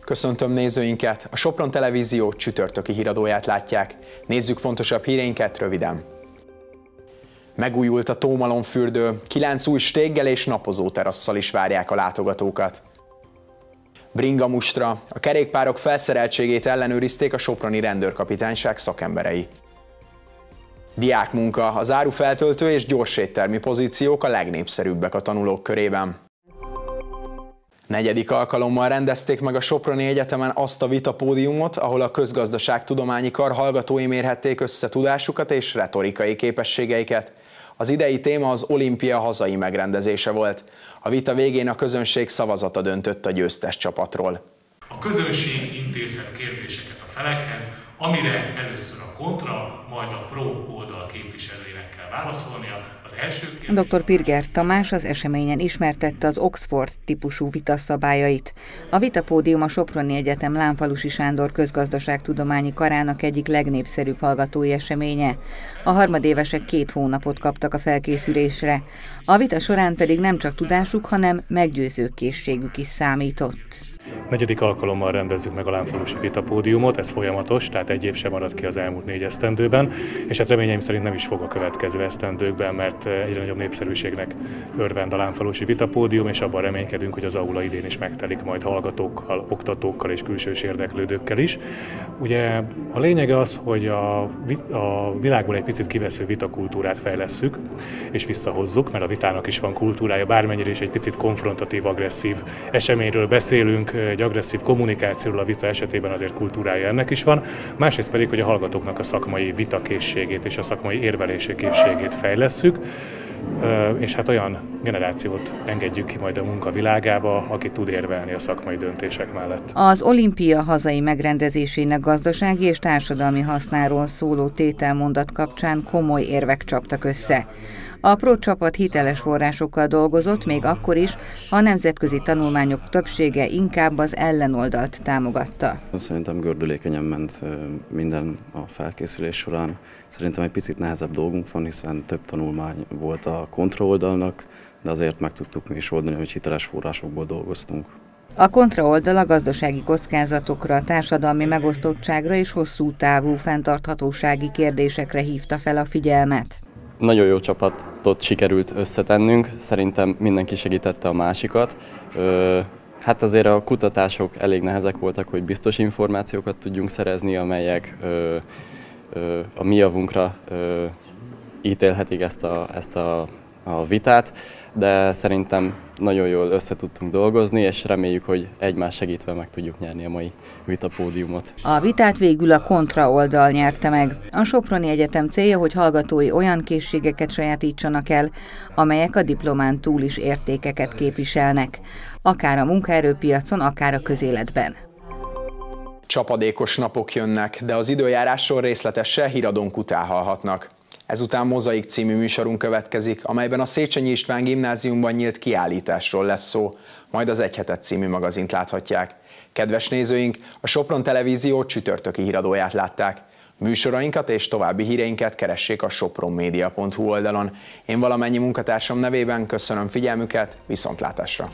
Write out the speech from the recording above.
Köszöntöm nézőinket! A Sopron Televízió csütörtöki híradóját látják. Nézzük fontosabb híreinket röviden. Megújult a Tómalomfürdő, 9 új stéggel és napozó terasszal is várják a látogatókat. Bringamustra, a kerékpárok felszereltségét ellenőrizték a soproni rendőrkapitányság szakemberei. Diákmunka, az árufeltöltő és gyorséttermi pozíciók a legnépszerűbbek a tanulók körében. Negyedik alkalommal rendezték meg a Soproni Egyetemen azt a vitapódiumot, ahol a közgazdaságtudományi kar hallgatói mérhették össze tudásukat és retorikai képességeiket. Az idei téma az olimpia hazai megrendezése volt. A vita végén a közönség szavazata döntött a győztes csapatról. A közönség intézhet kérdéseket a felekhez, amire először a kontra, majd a pro oldal képviselőinek kell válaszolnia. Az első kérdés... Dr. Pirger Tamás az eseményen ismertette az Oxford típusú vitaszabályait. A vitapódium a Soproni Egyetem Lánfalusi Sándor közgazdaságtudományi karának egyik legnépszerűbb hallgatói eseménye. A harmadévesek 2 hónapot kaptak a felkészülésre. A vita során pedig nem csak tudásuk, hanem meggyőző készségük is számított. Negyedik alkalommal rendezzük meg a Lánfalusi vitapódiumot, ez folyamatos, tehát egy év sem maradt ki az elmúlt 4 esztendőben, és hát reményeim szerint nem is fog a következő esztendőkben, mert egyre nagyobb népszerűségnek örvend a Lánfalusi vitapódium, és abban reménykedünk, hogy az aula idén is megtelik majd hallgatókkal, oktatókkal és külsős érdeklődőkkel is. Ugye a lényege az, hogy a világból egy picit kivesző vitakultúrát fejlesszük, és visszahozzuk, mert a vitának is van kultúrája, bármennyire is egy picit konfrontatív, agresszív eseményről beszélünk, egy agresszív kommunikációról a vita esetében azért kultúrája ennek is van, másrészt pedig, hogy a hallgatóknak a szakmai vitakészségét és a szakmai érvelési készségét fejlesszük, és hát olyan generációt engedjük ki majd a munka világába, aki tud érvelni a szakmai döntések mellett. Az olimpia hazai megrendezésének gazdasági és társadalmi hasznáról szóló tételmondat kapcsán komoly érvek csaptak össze. A pro csapat hiteles forrásokkal dolgozott, még akkor is, ha a nemzetközi tanulmányok többsége inkább az ellenoldalt támogatta. Szerintem gördülékenyen ment minden a felkészülés során. Szerintem egy picit nehezebb dolgunk van, hiszen több tanulmány volt a kontraoldalnak, de azért meg tudtuk mi is oldani, hogy hiteles forrásokból dolgoztunk. A kontraoldal a gazdasági kockázatokra, társadalmi megosztottságra és hosszú távú fenntarthatósági kérdésekre hívta fel a figyelmet. Nagyon jó csapatot sikerült összetennünk, szerintem mindenki segítette a másikat. Hát azért a kutatások elég nehezek voltak, hogy biztos információkat tudjunk szerezni, amelyek a mi javunkra ítélhetik ezt a vitát, de szerintem nagyon jól össze tudtunk dolgozni, és reméljük, hogy egymás segítve meg tudjuk nyerni a mai vitapódiumot. A vitát végül a kontraoldal nyerte meg. A Soproni Egyetem célja, hogy hallgatói olyan készségeket sajátítsanak el, amelyek a diplomán túl is értékeket képviselnek, akár a munkaerőpiacon, akár a közéletben. Csapadékos napok jönnek, de az időjárásról részletesen híradónk után hallhatnak. Ezután Mozaik című műsorunk következik, amelyben a Széchenyi István Gimnáziumban nyílt kiállításról lesz szó, majd az Egy hetet című magazint láthatják. Kedves nézőink, a Sopron Televízió csütörtöki híradóját látták. Műsorainkat és további híreinket keressék a sopronmedia.hu oldalon. Én valamennyi munkatársam nevében köszönöm figyelmüket, viszontlátásra!